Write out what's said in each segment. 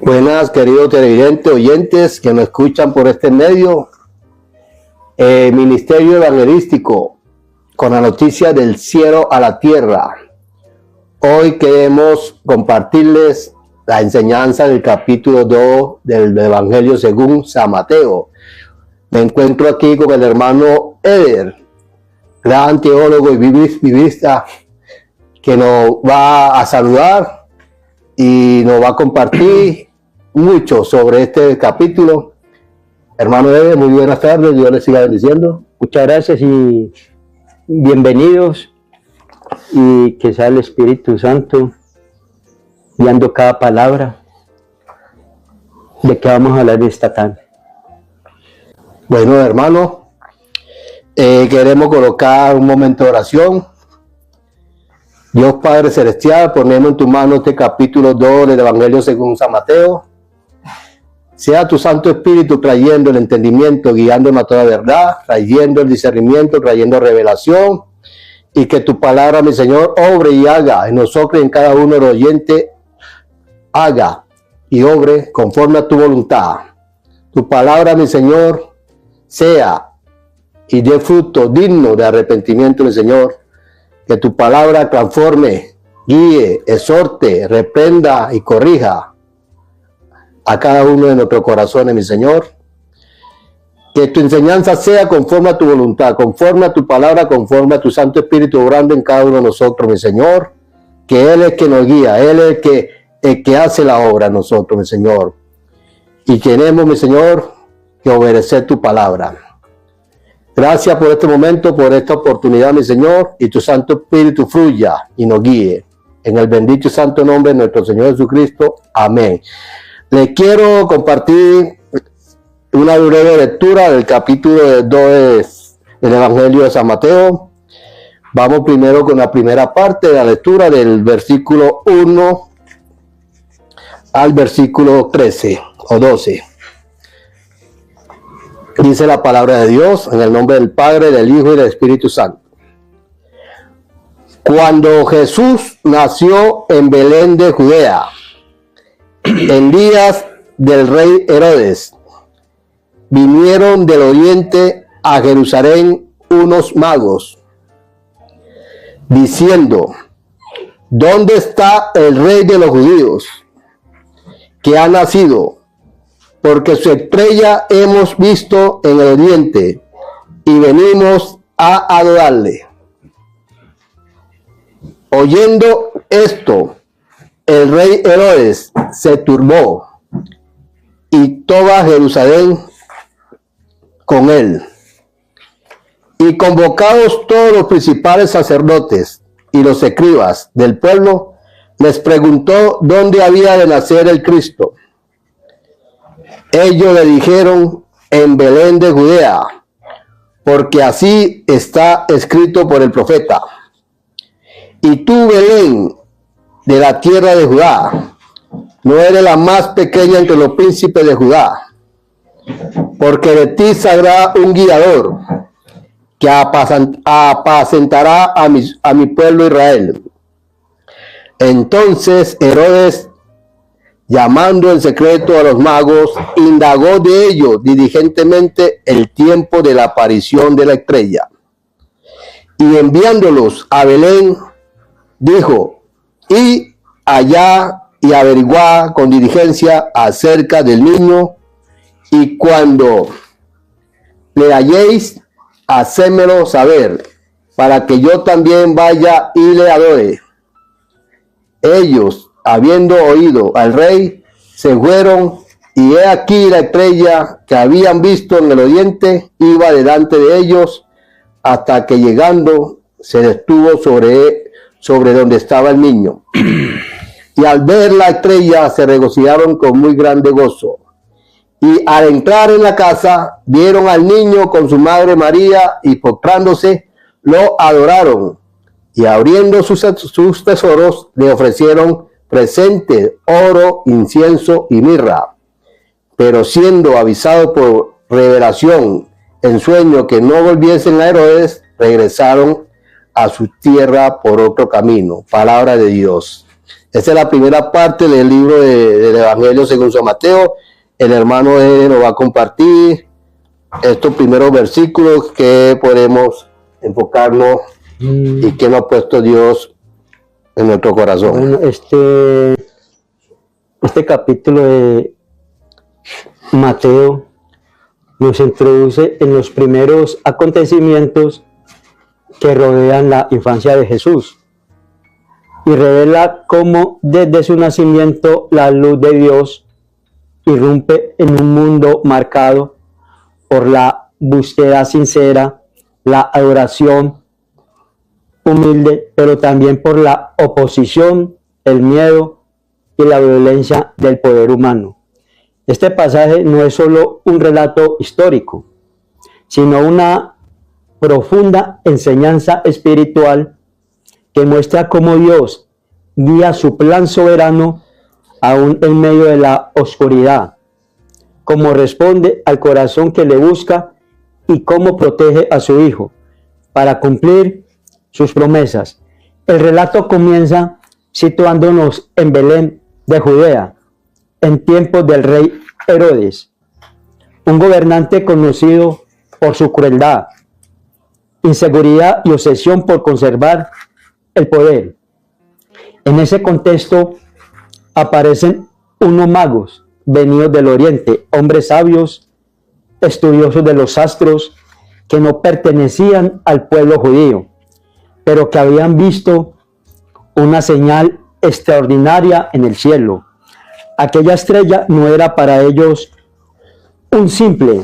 Buenas, queridos televidentes, oyentes que nos escuchan por este medio. Ministerio Evangelístico, con la noticia del cielo a la tierra. Hoy queremos compartirles la enseñanza del capítulo 2 del Evangelio según San Mateo. Me encuentro aquí con el hermano Eder, gran teólogo y biblista, que nos va a saludar y nos va a compartir mucho sobre este capítulo. Hermano Eder, muy buenas tardes, Dios les siga bendiciendo. Muchas gracias y bienvenidos, y que sea el Espíritu Santo guiando cada palabra. ¿De qué vamos a hablar esta tarde? Bueno, hermano, queremos colocar un momento de oración. Dios Padre Celestial, ponemos en tu mano este capítulo 2 del Evangelio según San Mateo. Sea tu Santo Espíritu trayendo el entendimiento, guiándonos a toda verdad, trayendo el discernimiento, trayendo revelación, y que tu palabra, mi Señor, obre y haga en nosotros y en cada uno de los oyentes, haga y obre conforme a tu voluntad. Tu palabra, mi Señor, sea y dé fruto digno de arrepentimiento, mi Señor. Que tu palabra transforme, guíe, exhorte, reprenda y corrija a cada uno de nuestros corazones, mi Señor. Que tu enseñanza sea conforme a tu voluntad, conforme a tu palabra, conforme a tu Santo Espíritu obrando en cada uno de nosotros, mi Señor. Que Él es el que nos guía, Él es el que hace la obra a nosotros, mi Señor. Y tenemos, mi Señor, que obedecer tu palabra. Gracias por este momento, por esta oportunidad, mi Señor, y tu Santo Espíritu fluya y nos guíe. En el bendito y santo nombre de nuestro Señor Jesucristo. Amén. Les quiero compartir una breve lectura del capítulo 2 del Evangelio de San Mateo. Vamos primero con la primera parte de la lectura, del versículo 1 al versículo 13 o 12. Dice la palabra de Dios en el nombre del Padre, del Hijo y del Espíritu Santo. Cuando Jesús nació en Belén de Judea, en días del rey Herodes, vinieron del oriente a Jerusalén unos magos, diciendo: ¿dónde está el rey de los judíos, que ha nacido? Porque su estrella hemos visto en el oriente y venimos a adorarle. Oyendo esto, el rey Herodes se turbó, y toda Jerusalén con él. Y convocados todos los principales sacerdotes y los escribas del pueblo, les preguntó dónde había de nacer el Cristo. Ellos le dijeron: en Belén de Judea, porque así está escrito por el profeta. Y tú, Belén, de la tierra de Judá, no eres la más pequeña entre los príncipes de Judá, porque de ti saldrá un guiador que apacentará a mi pueblo Israel. Entonces Herodes, llamando en secreto a los magos, indagó de ellos diligentemente el tiempo de la aparición de la estrella. Y enviándolos a Belén, dijo: id allá y averiguad con diligencia acerca del niño, y cuando le halléis, hacémelo saber, para que yo también vaya y le adore. Ellos, habiendo oído al rey, se fueron, y he aquí la estrella que habían visto en el oriente iba delante de ellos, hasta que llegando se detuvo sobre donde estaba el niño. Y al ver la estrella se regocijaron con muy grande gozo. Y al entrar en la casa, vieron al niño con su madre María, y postrándose lo adoraron. Y abriendo sus tesoros, le ofrecieron presentes, oro, incienso y mirra. Pero siendo avisado por revelación en sueño que no volviesen a Herodes, regresaron a su tierra por otro camino. Palabra de Dios. Esta es la primera parte del libro del Evangelio según San Mateo. El hermano nos va a compartir estos primeros versículos que podemos enfocarnos y que nos ha puesto Dios en nuestro corazón. Bueno, este capítulo de Mateo nos introduce en los primeros acontecimientos que rodean la infancia de Jesús y revela cómo desde su nacimiento la luz de Dios irrumpe en un mundo marcado por la búsqueda sincera, la adoración humilde, pero también por la oposición, el miedo y la violencia del poder humano. Este pasaje no es solo un relato histórico, sino una profunda enseñanza espiritual que muestra cómo Dios guía su plan soberano aún en medio de la oscuridad, cómo responde al corazón que le busca y cómo protege a su Hijo para cumplir sus promesas. El relato comienza situándonos en Belén de Judea, en tiempos del rey Herodes, un gobernante conocido por su crueldad, inseguridad y obsesión por conservar el poder. En ese contexto aparecen unos magos venidos del oriente, hombres sabios, estudiosos de los astros, que no pertenecían al pueblo judío, pero que habían visto una señal extraordinaria en el cielo. Aquella estrella no era para ellos un simple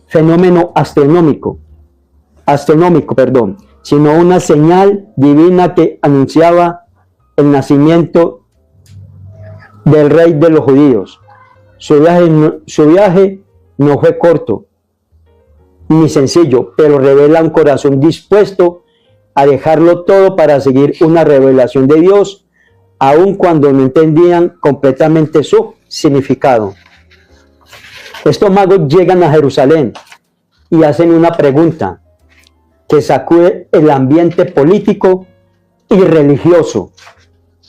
fenómeno astronómico, sino una señal divina que anunciaba el nacimiento del rey de los judíos. Su viaje no fue corto ni sencillo, pero revela un corazón dispuesto a dejarlo todo para seguir una revelación de Dios, aun cuando no entendían completamente su significado. Estos magos llegan a Jerusalén y hacen una pregunta que sacude el ambiente político y religioso.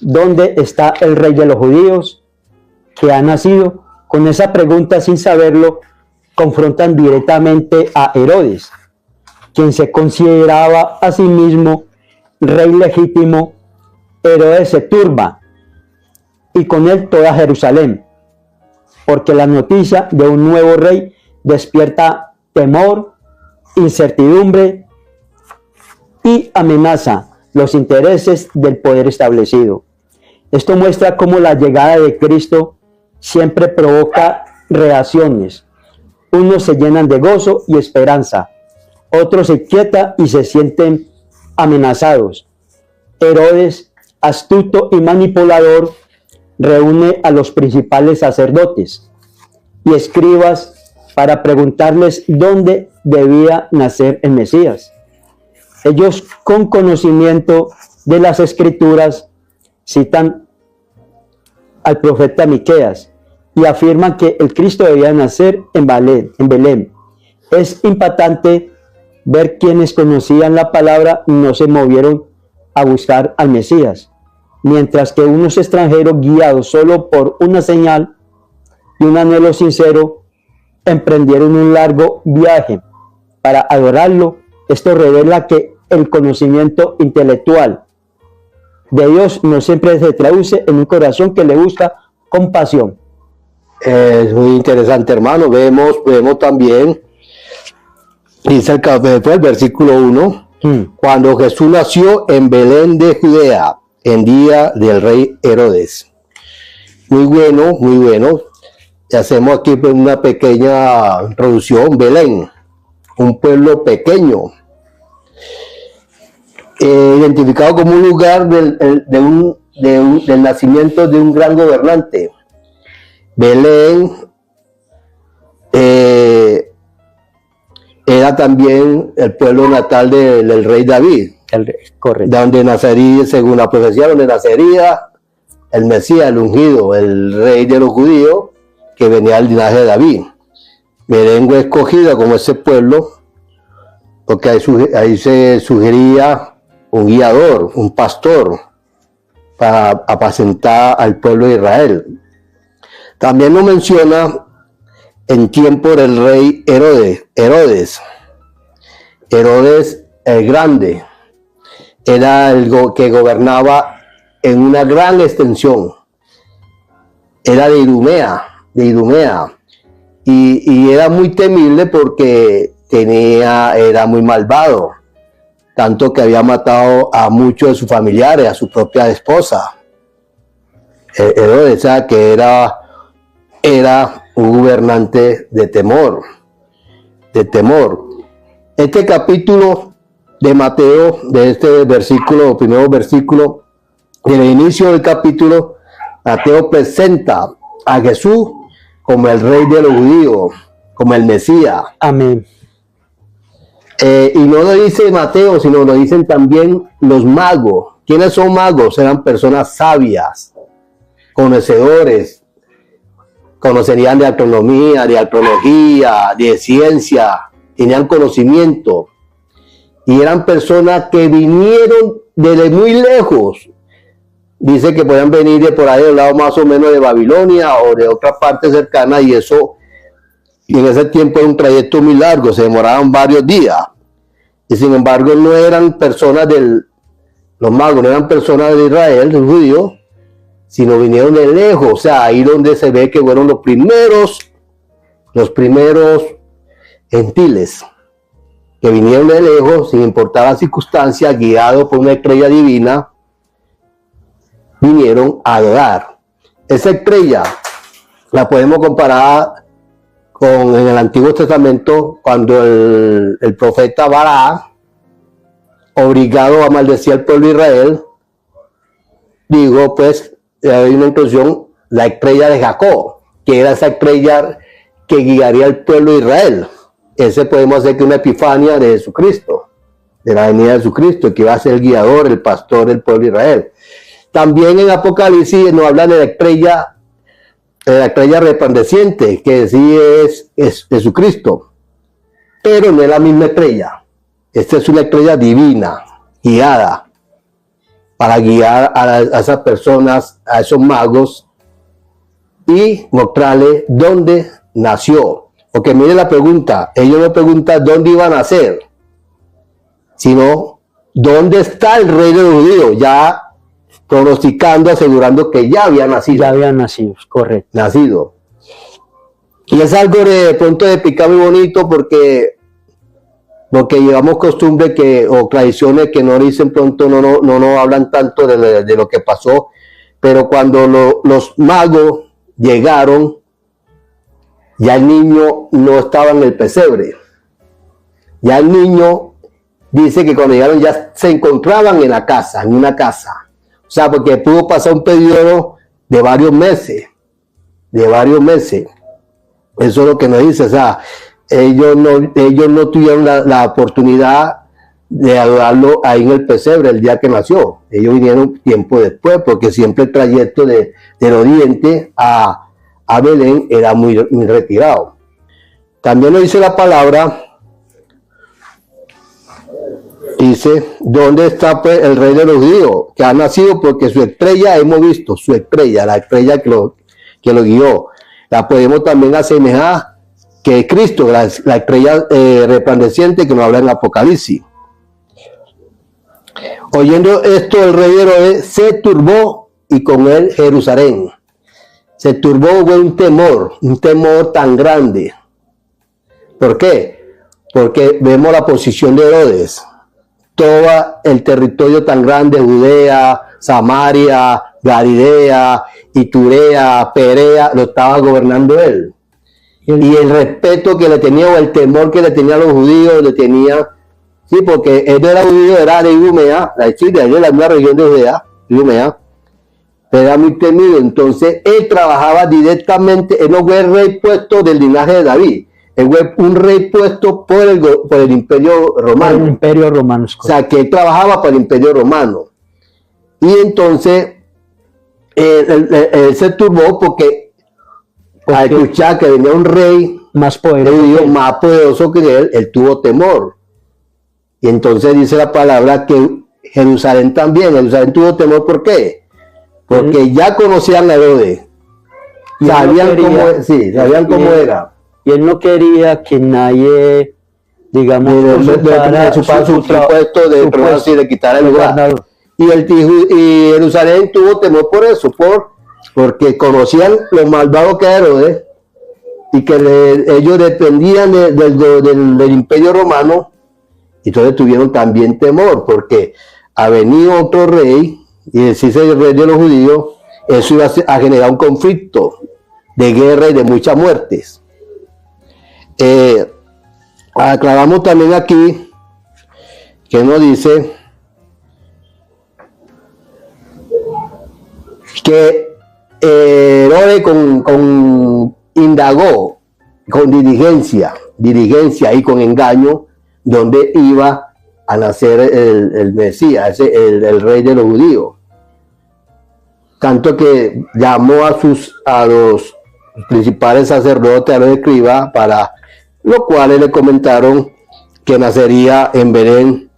¿Dónde está el rey de los judíos que ha nacido? Con esa pregunta, sin saberlo, confrontan directamente a Herodes, quien se consideraba a sí mismo rey legítimo. Herodes se turba y con él toda Jerusalén, porque la noticia de un nuevo rey despierta temor, incertidumbre y amenaza los intereses del poder establecido. Esto muestra cómo la llegada de Cristo siempre provoca reacciones. Unos se llenan de gozo y esperanza, otros se inquietan y se sienten amenazados. Herodes, astuto y manipulador, reúne a los principales sacerdotes y escribas para preguntarles dónde debía nacer el Mesías. Ellos, con conocimiento de las Escrituras, citan al profeta Miqueas y afirman que el Cristo debía nacer en Belén. Es impactante ver quienes conocían la palabra no se movieron a buscar al Mesías, mientras que unos extranjeros, guiados solo por una señal y un anhelo sincero, emprendieron un largo viaje para adorarlo. Esto revela que el conocimiento intelectual de Dios no siempre se traduce en un corazón que le busca con pasión. Es muy interesante, hermano. Vemos también, dice el versículo 1, cuando Jesús nació en Belén de Judea, en día del rey Herodes. Muy bueno. Y hacemos aquí una pequeña introducción. Belén, un pueblo pequeño, identificado como un lugar del nacimiento de un gran gobernante. Belén era también el pueblo natal del rey David, Correcto. donde nacería, según la profecía, donde nacería el Mesías, el ungido, el rey de los judíos, que venía del linaje de David. Belén fue escogida como ese pueblo porque ahí se sugería un guiador, un pastor, para apacentar al pueblo de Israel. También lo menciona en tiempo del rey Herodes el Grande. Era el que gobernaba en una gran extensión. Era de Idumea. Y era muy temible porque era muy malvado. Tanto que había matado a muchos de sus familiares, a su propia esposa. Herodes, o sea, que era un gobernante de temor. Este capítulo de Mateo, de este versículo, primer versículo, en el inicio del capítulo, Mateo presenta a Jesús como el rey de los judíos, como el Mesías. Amén. Y no lo dice Mateo, sino lo dicen también los magos. ¿Quiénes son magos? Eran personas sabias, conocedores, conocerían de astronomía, de astrología, de ciencia, tenían conocimiento. Y eran personas que vinieron desde muy lejos. Dice que podían venir de por ahí del lado más o menos de Babilonia o de otra parte cercana, y en ese tiempo era un trayecto muy largo, se demoraban varios días. Y sin embargo no eran personas los magos no eran personas de Israel, de los judíos, sino vinieron de lejos. O sea, ahí donde se ve que fueron los primeros gentiles, que vinieron de lejos, sin importar las circunstancias, guiados por una estrella divina, vinieron a adorar. Esa estrella la podemos comparar en el Antiguo Testamento, cuando el profeta Balaam, obligado a maldecir al pueblo de Israel, hay una introducción, la estrella de Jacob, que era esa estrella que guiaría al pueblo de Israel. Ese podemos hacer que una epifanía de Jesucristo, de la venida de Jesucristo, que va a ser el guiador, el pastor del pueblo de Israel. También en Apocalipsis nos hablan de la estrella resplandeciente, que sí es Jesucristo, pero no es la misma estrella. Esta es una estrella divina, guiada, para guiar a esas personas, a esos magos, y mostrarles dónde nació. Porque mire la pregunta, ellos no preguntan dónde iban a nacer, sino dónde está el rey de los judíos, ya pronosticando, asegurando que ya había nacido. Ya había nacido, correcto. Nacido. Y es algo de pronto de picar muy bonito porque llevamos costumbre o tradiciones que no dicen pronto, no hablan tanto de lo que pasó, pero cuando los magos llegaron, ya el niño no estaba en el pesebre. Ya el niño dice que cuando llegaron ya se encontraban en una casa. O sea, porque pudo pasar un periodo de varios meses. Eso es lo que nos dice. O sea, ellos no tuvieron la oportunidad de adorarlo ahí en el pesebre el día que nació. Ellos vinieron tiempo después, porque siempre el trayecto del oriente a Belén era muy retirado. También nos dice la palabra, dice, ¿dónde está pues el rey de los judíos? Que ha nacido, porque su estrella, hemos visto, su estrella, la estrella que lo guió, la podemos también asemejar, que es Cristo, la estrella resplandeciente que nos habla en Apocalipsis. Oyendo esto, el rey Herodes se turbó, y con él Jerusalén. Se turbó, fue un temor tan grande. ¿Por qué? Porque vemos la posición de Herodes. Todo el territorio tan grande, Judea, Samaria, Galilea, Iturea, Perea, lo estaba gobernando él. Y el respeto que le tenía, o el temor que le tenía a los judíos, sí, porque él no era judío, era de Idumea, de la misma región de Judea, Idumea, pero era muy temido. Entonces él trabajaba directamente, él no fue el rey puesto del linaje de David, él fue un rey puesto por el Imperio Romano. El Imperio Romano. O sea, que él trabajaba para el Imperio Romano. Y entonces él se turbó porque al escuchar que venía un rey más poderoso que él tuvo temor. Y entonces dice la palabra que Jerusalén tuvo temor. ¿Por qué? porque ya conocían a Herodes, sabían cómo era. Y él no quería que nadie, digamos, de su puesto de trono y de quitar el lugar. Y Jerusalén tuvo temor por eso, porque conocían lo malvado que era Herodes y que ellos dependían del imperio romano, y entonces tuvieron también temor, porque ha venido otro rey, y decirse el rey de los judíos, eso iba a generar un conflicto de guerra y de muchas muertes. Aclaramos también aquí que nos dice que Herodes indagó con diligencia y con engaño donde iba a nacer el Mesías, el rey de los judíos. Tanto que llamó a los principales sacerdotes, a los escribas, para los cuales le comentaron que nacería en Belén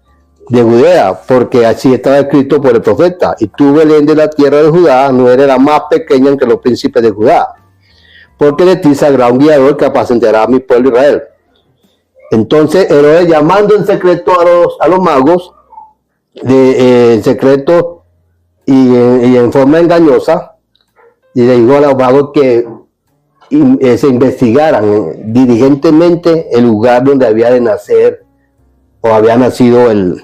de Judea, porque así estaba escrito por el profeta: y tú, Belén de la tierra de Judá, no eres la más pequeña entre los príncipes de Judá, porque de ti saldrá un guiador que apacentará a mi pueblo Israel. Entonces Herodes, llamando en secreto a los magos, en secreto y en forma engañosa, y le dijo a los magos que se investigaran diligentemente el lugar donde había de nacer, o había nacido el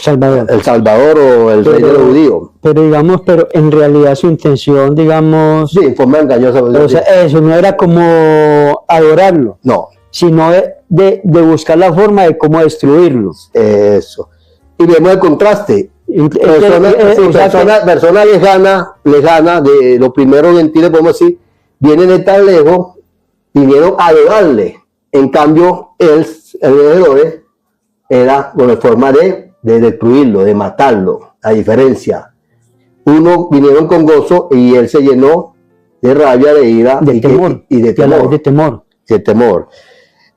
Salvador o el rey de los judíos. Pero digamos, en realidad su intención, digamos... Sí, en forma engañosa. O sea, eso no era como adorarlo. No. Sino de buscar la forma de cómo destruirlo. Eso. Y vemos el contraste. Persona lejana de los primeros gentiles, podemos decir, vienen de tan lejos, vinieron a adorarle. En cambio, el Herodes era con la forma de destruirlo, de matarlo. A diferencia, uno vinieron con gozo y él se llenó de rabia, de ira de temor. De temor.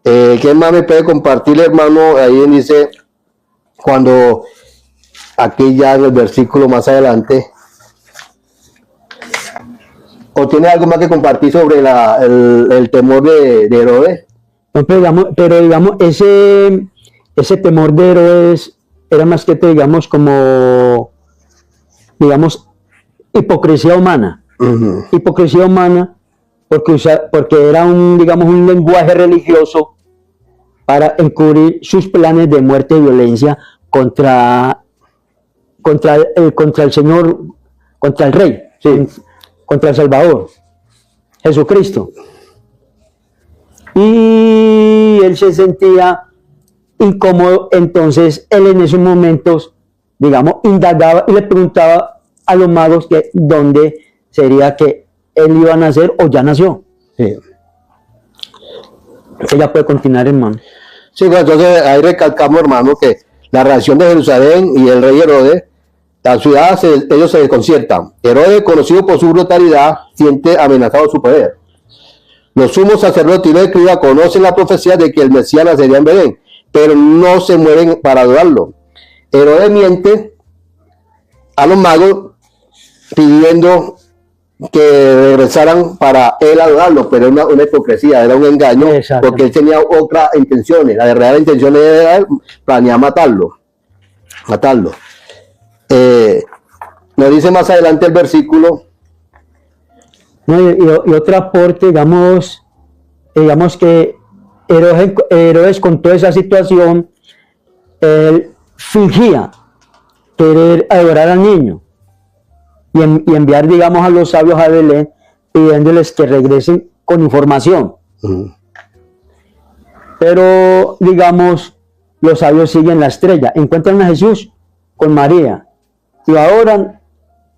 ¿Qué más me puede compartir, hermano? Ahí dice, cuando aquí ya en el versículo más adelante, ¿o tiene algo más que compartir sobre el temor de Herodes? No, pero digamos, ese temor de Herodes era más que digamos como, digamos, hipocresía humana. Uh-huh. Hipocresía humana porque era un lenguaje religioso para encubrir sus planes de muerte y violencia contra el Señor, contra el Rey, sí, contra el Salvador, Jesucristo. Y él se sentía incómodo, entonces él en esos momentos, digamos, indagaba y le preguntaba a los magos que dónde sería que él iba a nacer o ya nació. Sí. Ella puede continuar, hermano. Sí, bueno, entonces ahí recalcamos, hermano, que la reacción de Jerusalén y el rey Herodes, la ciudad, ellos se desconciertan. Herodes, conocido por su brutalidad, siente amenazado su poder. Los sumos sacerdotes y los escribas conocen la profecía de que el Mesías nacería en Belén, pero no se mueven para adorarlo. Herodes miente a los magos pidiendo que regresaran para él adorarlo, pero era una hipocresía, era un engaño, porque él tenía otras intenciones. La real intención era planear matarlo. Nos dice más adelante el versículo. Y otro aporte, digamos que Herodes con toda esa situación, él fingía querer adorar al niño y enviar, digamos, a los sabios a Belén pidiéndoles que regresen con información. Uh-huh. Pero, digamos, los sabios siguen la estrella, encuentran a Jesús con María, lo adoran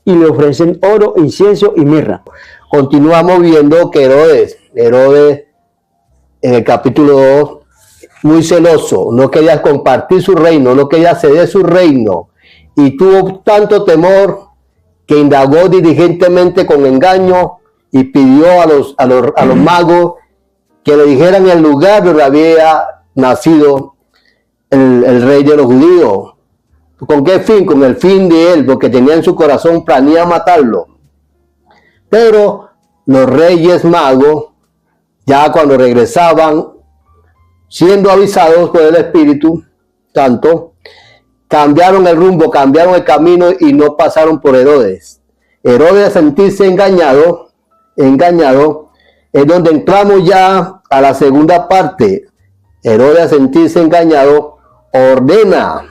y le ofrecen oro, incienso y mirra. Continuamos viendo que Herodes en el capítulo 2, muy celoso, no quería compartir su reino, no quería ceder su reino, y tuvo tanto temor que indagó diligentemente con engaño y pidió a los magos que le dijeran el lugar donde había nacido el rey de los judíos, ¿Con qué fin? Con el fin de él, porque tenía en su corazón, planea matarlo. Pero los reyes magos, ya cuando regresaban, siendo avisados por el Espíritu Santo, cambiaron el rumbo, cambiaron el camino y no pasaron por Herodes. Herodes, a sentirse engañado, es donde entramos ya a la segunda parte. Herodes, a sentirse engañado, ordena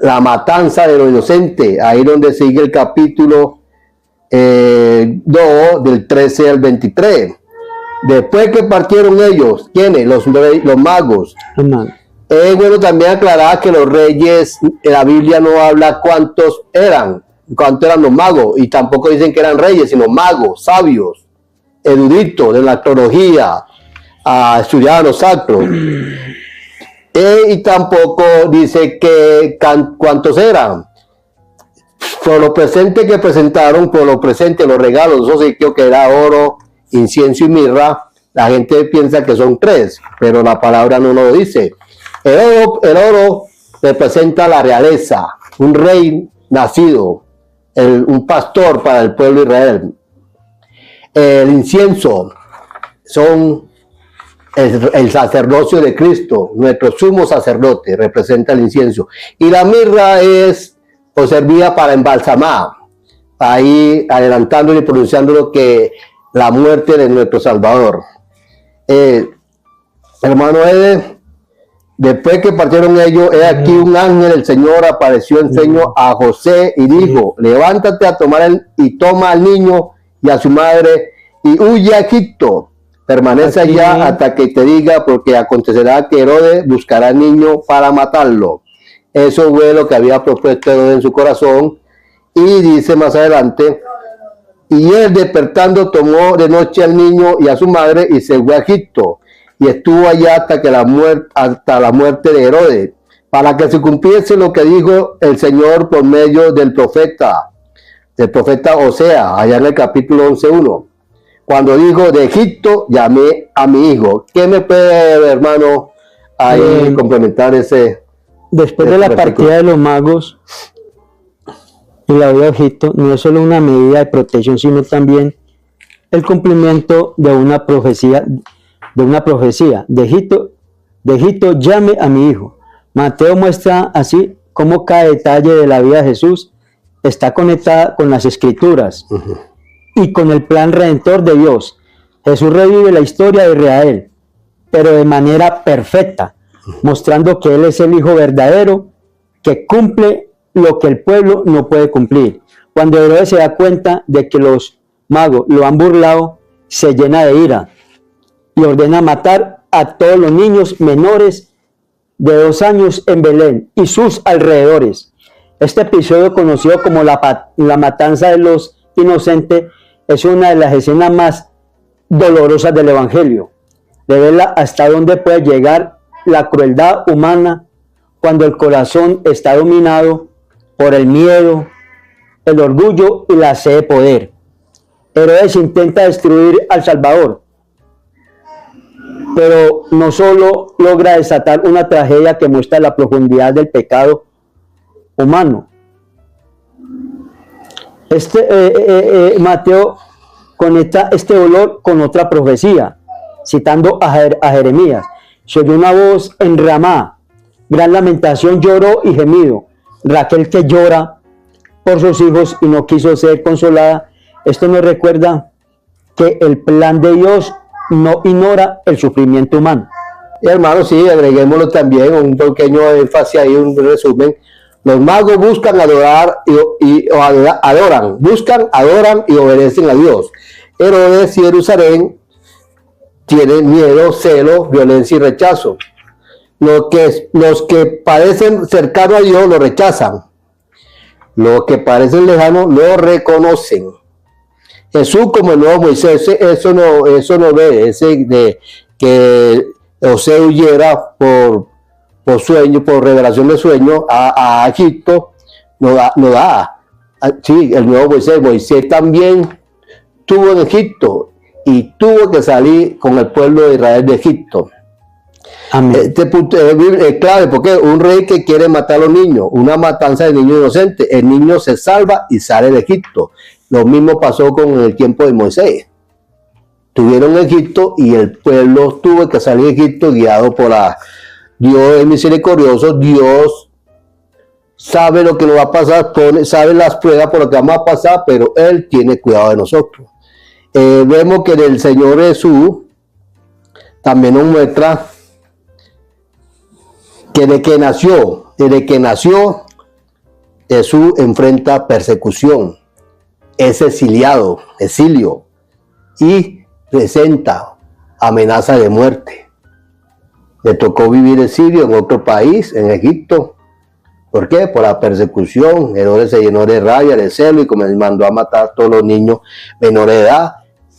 la matanza de los inocentes. Ahí donde sigue el capítulo 2, del 13 al 23. Después que partieron ellos, ¿quiénes? Los magos. Es bueno también aclarar que los reyes, en la Biblia no habla cuántos eran los magos, y tampoco dicen que eran reyes, sino magos, sabios, eruditos de la astrología, estudiaban los astros. Y tampoco dice que cuántos eran. Por lo presente que presentaron, por lo presente, los regalos, eso sí creo que era oro, incienso y mirra. La gente piensa que son 3, pero la palabra no lo dice. El oro representa la realeza, un rey nacido, un pastor para el pueblo de Israel. El incienso son el sacerdocio de Cristo, nuestro sumo sacerdote, representa el incienso. Y la mirra servía para embalsamar, ahí adelantándolo y pronunciando lo que la muerte de nuestro Salvador. Hermano Ede, después que partieron ellos, he aquí un ángel del Señor apareció en sueño a José y dijo: levántate a toma al niño y a su madre y huye a Egipto. Permanece allá hasta que te diga, porque acontecerá que Herodes buscará al niño para matarlo. Eso fue lo que había propuesto Herodes en su corazón. Y dice más adelante: y él despertando tomó de noche al niño y a su madre y se fue a Egipto, y estuvo allá hasta la muerte de Herodes, para que se cumpliese lo que dijo el Señor por medio del profeta Osea, allá en el capítulo 11:1, cuando dijo: de Egipto llamé a mi hijo. ¿Qué me puede, hermano, ahí complementar ese? Después de la partida de los magos y la huida de Egipto, no es solo una medida de protección, sino también el cumplimiento de una profecía. De Egipto llame a mi hijo. Mateo muestra así cómo cada detalle de la vida de Jesús está conectada con las Escrituras y con el plan redentor de Dios. Jesús revive la historia de Israel, pero de manera perfecta, mostrando que Él es el Hijo verdadero, que cumple lo que el pueblo no puede cumplir. Cuando Herodes se da cuenta de que los magos lo han burlado, se llena de ira y ordena matar a todos los niños menores de 2 años en Belén y sus alrededores. Este episodio, conocido como la matanza de los inocentes, es una de las escenas más dolorosas del Evangelio. Revela hasta dónde puede llegar la crueldad humana cuando el corazón está dominado por el miedo, el orgullo y la sed de poder. Herodes intenta destruir al Salvador, pero no solo logra desatar una tragedia que muestra la profundidad del pecado humano. Mateo conecta este dolor con otra profecía, citando a Jeremías. Se oyó una voz en Ramá, gran lamentación, lloro y gemido. Raquel que llora por sus hijos y no quiso ser consolada. Esto nos recuerda que el plan de Dios no ignora el sufrimiento humano. Y hermano, sí, agreguémoslo también, un pequeño énfasis ahí, un resumen. Los magos buscan adoran y obedecen a Dios. Herodes y Jerusalén tienen miedo, celo, violencia y rechazo. Los que parecen cercanos a Dios lo rechazan. Los que parecen lejanos lo reconocen. Jesús, como el nuevo Moisés, eso no ve, ese de que José huyera por sueño, por revelación de sueño a Egipto, no da. Sí, el nuevo Moisés también estuvo en Egipto y tuvo que salir con el pueblo de Israel de Egipto. Amén. Este punto es clave porque un rey que quiere matar a los niños, una matanza de niños inocentes, el niño se salva y sale de Egipto. Lo mismo pasó con el tiempo de Moisés. Estuvieron en Egipto y el pueblo tuvo que salir de Egipto guiado por Dios es misericordioso, Dios sabe lo que nos va a pasar, sabe las pruebas por lo que vamos a pasar, pero Él tiene cuidado de nosotros. Vemos que el Señor Jesús también nos muestra que desde que nació, Jesús enfrenta persecución, es exilio y presenta amenaza de muerte. Le tocó vivir exilio en otro país, en Egipto. ¿Por qué? Por la persecución. Herodes se llenó de rabia, de celo y como mandó a matar a todos los niños menores de edad.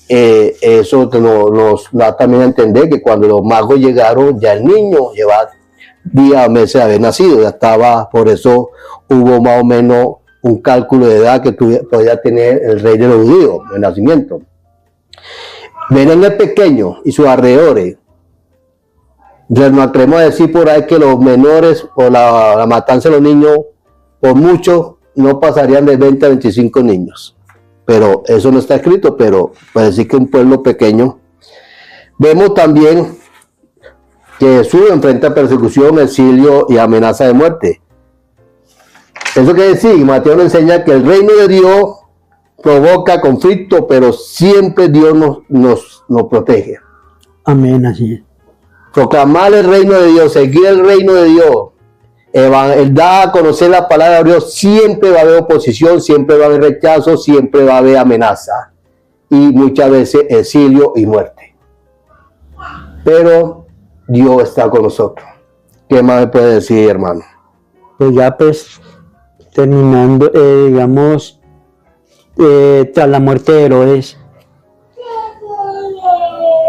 Eso nos da también a entender que cuando los magos llegaron, ya el niño llevaba días, meses de haber nacido, ya estaba, por eso hubo más o menos un cálculo de edad que podía tener el rey de los judíos, el nacimiento. Belén es pequeño y sus alrededores. Nos atrevemos a decir por ahí que los menores o la matanza de los niños, por mucho, no pasarían de 20 a 25 niños. Pero eso no está escrito, pero puede decir que un pueblo pequeño. Vemos también que Jesús enfrenta persecución, exilio y amenaza de muerte. Eso quiere decir, Mateo nos enseña que el reino de Dios provoca conflicto, pero siempre Dios nos protege. Amén, así es. Proclamar el reino de Dios, seguir el reino de Dios, el dar a conocer la palabra de Dios, siempre va a haber oposición, siempre va a haber rechazo, siempre va a haber amenaza y muchas veces exilio y muerte. Pero Dios está con nosotros. ¿Qué más me puede decir, hermano? Pues ya pues terminando, digamos, tras la muerte de Herodes.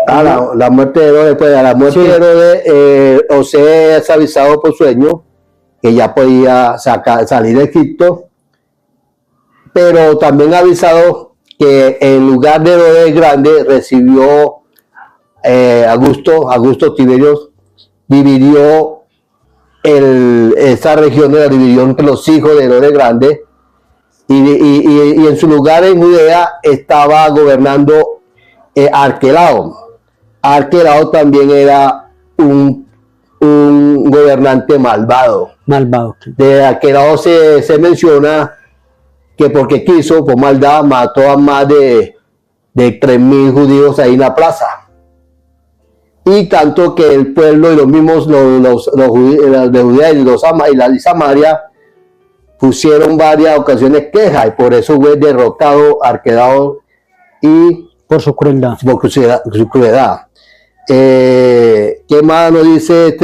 La muerte de Herodes, pues a la muerte de Herodes, José es avisado por sueño que ya podía salir de Egipto, pero también ha avisado que en lugar de Herodes grande recibió Augusto Tiberio, dividió esa región, la dividió entre los hijos de Herodes grande, y en su lugar en Judea estaba gobernando Arquelao. Arquelao también era un gobernante malvado. De Arquelao se menciona que porque quiso, por maldad, mató a más de 3.000 judíos ahí en la plaza. Y tanto que el pueblo y los mismos los de Judea y de Samaria pusieron varias ocasiones quejas y por eso fue derrotado Arquelao y por su crueldad. ¿Qué más nos dice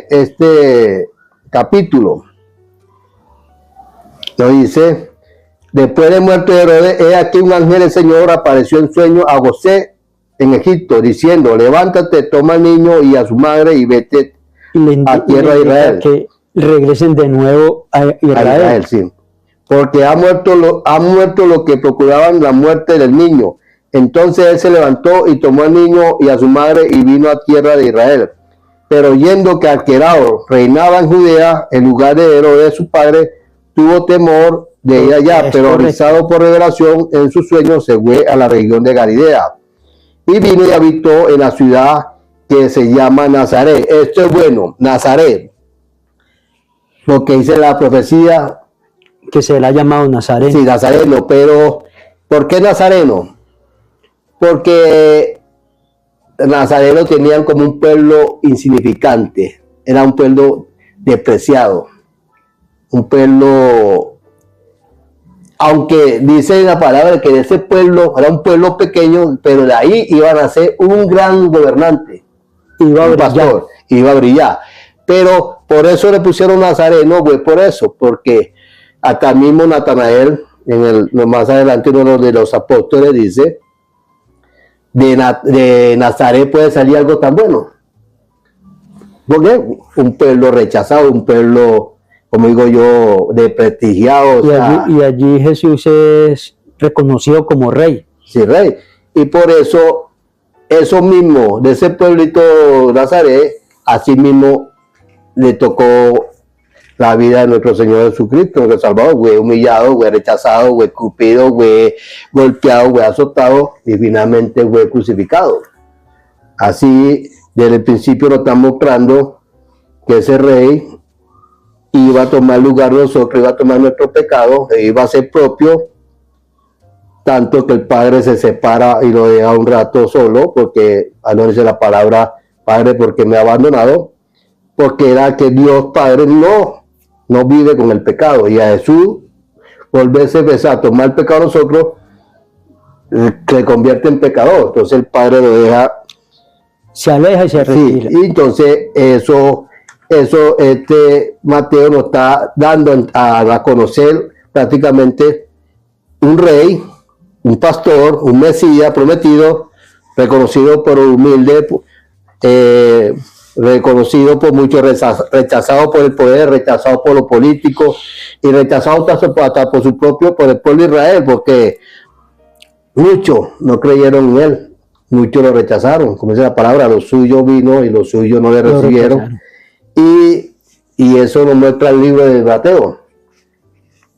este capítulo? Nos dice: después de muerte de Herodes, he aquí un ángel del Señor apareció en sueño a José en Egipto, diciendo: levántate, toma al niño y a su madre y vete a tierra de Israel. Que regresen de nuevo a Israel. Sí. Porque ha muerto lo que procuraban la muerte del niño. Entonces él se levantó y tomó al niño y a su madre y vino a tierra de Israel. Pero oyendo que Arquelao reinaba en Judea en lugar de Herodes su padre, tuvo temor de ir allá, pero avisado por revelación en su sueño se fue a la región de Galilea. Y vino y habitó en la ciudad que se llama Nazaret. Esto es bueno, Nazaret. Lo que dice la profecía. Que se le ha llamado Nazareno. Sí, Nazareno, pero ¿por qué Nazareno? Porque Nazareno tenían como un pueblo insignificante, era un pueblo despreciado, un pueblo, aunque dice la palabra que de ese pueblo era un pueblo pequeño, pero de ahí iban a ser un gran gobernante, iba a brillar, pero por eso le pusieron Nazareno, pues por eso, porque hasta mismo Natanael, más adelante uno de los apóstoles dice: de Nazaret puede salir algo tan bueno. Porque un pueblo rechazado, un pueblo, como digo yo, desprestigiado. Y allí Jesús es reconocido como rey. Sí, rey. Y por eso mismo, de ese pueblito Nazaret, Asimismo, le tocó la vida de nuestro Señor Jesucristo, nuestro Salvador. Fue humillado, fue rechazado, fue escupido, fue golpeado, fue azotado y finalmente fue crucificado. Así, desde el principio nos está mostrando que ese rey iba a tomar lugar de nosotros, iba a tomar nuestro pecado, e iba a ser propio, tanto que el Padre se separa y lo deja un rato solo, porque no dice la palabra, Padre, porque me ha abandonado, porque era que Dios Padre no vive con el pecado, y a Jesús volverse a tomar el pecado de nosotros, se convierte en pecador. Entonces el Padre lo deja, se aleja y se retira. Sí, y entonces eso Mateo nos está dando a conocer prácticamente un rey, un pastor, un Mesías prometido, reconocido por humilde, reconocido por muchos, rechazado por el poder, rechazado por los políticos y rechazado hasta por su propio, por el pueblo de Israel, porque muchos no creyeron en él, muchos lo rechazaron. Como dice la palabra, los suyos vino y los suyos no le recibieron. Y eso nos muestra el libro de Mateo.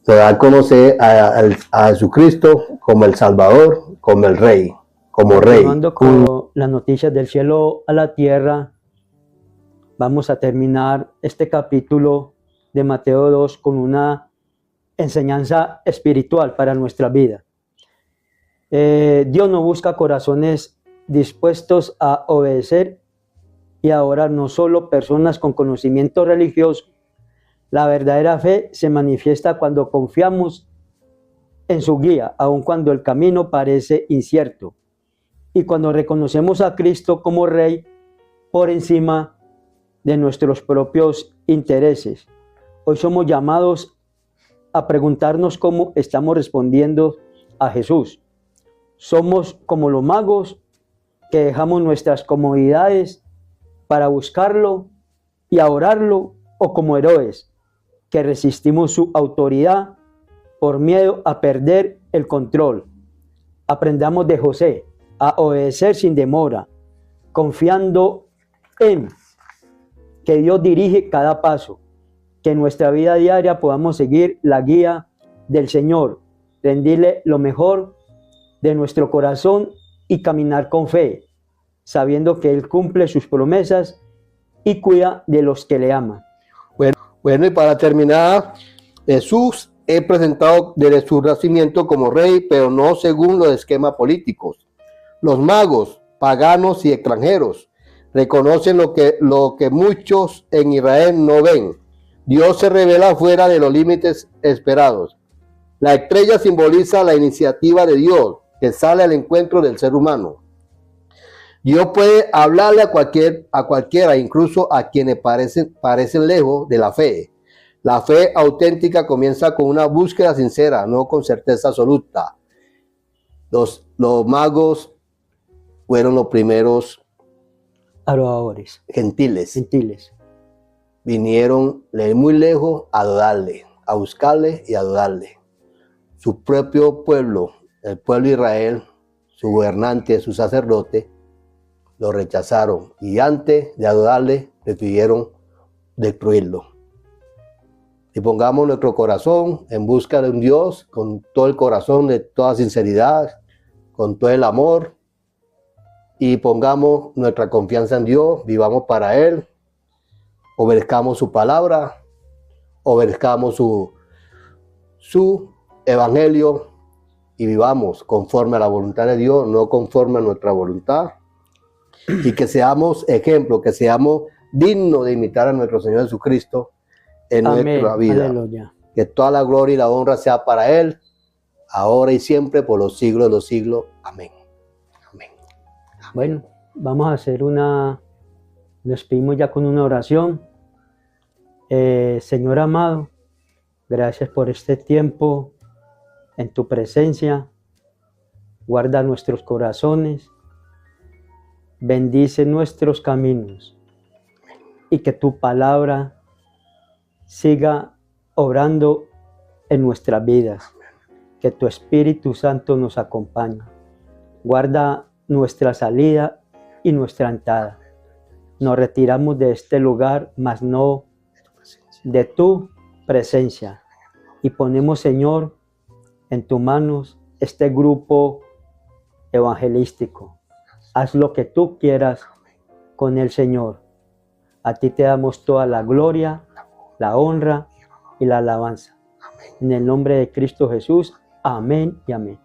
Se da a conocer a Jesucristo como el Salvador, como el Rey, como Rey. Continuando con las noticias del cielo a la tierra, vamos a terminar este capítulo de Mateo 2 con una enseñanza espiritual para nuestra vida. Dios no busca corazones dispuestos a obedecer y ahora no solo personas con conocimiento religioso. La verdadera fe se manifiesta cuando confiamos en su guía, aun cuando el camino parece incierto, y cuando reconocemos a Cristo como Rey por encima de nuestros propios intereses. Hoy somos llamados a preguntarnos cómo estamos respondiendo a Jesús. Somos como los magos que dejamos nuestras comodidades para buscarlo y adorarlo, o como héroes que resistimos su autoridad por miedo a perder el control. Aprendamos de José a obedecer sin demora, confiando en que Dios dirige cada paso, que en nuestra vida diaria podamos seguir la guía del Señor, rendirle lo mejor de nuestro corazón y caminar con fe, sabiendo que Él cumple sus promesas y cuida de los que le aman. Bueno, y para terminar, Jesús es presentado desde su nacimiento como rey, pero no según los esquemas políticos. Los magos, paganos y extranjeros reconocen lo que muchos en Israel no ven. Dios se revela fuera de los límites esperados. La estrella simboliza la iniciativa de Dios que sale al encuentro del ser humano. Dios puede hablarle a cualquiera, incluso a quienes parecen lejos de la fe. La fe auténtica comienza con una búsqueda sincera, no con certeza absoluta. Los magos fueron los primeros adoradores, gentiles. Vinieron de muy lejos a adorarle, a buscarle y a adorarle. Su propio pueblo, el pueblo de Israel, su gobernante, su sacerdote, lo rechazaron y antes de adorarle decidieron destruirlo. Y pongamos nuestro corazón en busca de un Dios con todo el corazón, de toda sinceridad, con todo el amor, y pongamos nuestra confianza en Dios, vivamos para Él, obedezcamos su palabra, obedezcamos su evangelio y vivamos conforme a la voluntad de Dios, no conforme a nuestra voluntad. Y que seamos ejemplo, que seamos dignos de imitar a nuestro Señor Jesucristo en nuestra vida. Aleluya. Que toda la gloria y la honra sea para Él, ahora y siempre, por los siglos de los siglos. Amén. Amén. Bueno, vamos a hacer nos despedimos ya con una oración. Señor amado, gracias por este tiempo en tu presencia. Guarda nuestros corazones. Bendice nuestros caminos y que tu palabra siga obrando en nuestras vidas. Que tu Espíritu Santo nos acompañe. Guarda nuestra salida y nuestra entrada. Nos retiramos de este lugar, mas no de tu presencia. Y ponemos, Señor, en tus manos este grupo evangelístico. Haz lo que tú quieras con el Señor. A ti te damos toda la gloria, la honra y la alabanza. En el nombre de Cristo Jesús. Amén y amén.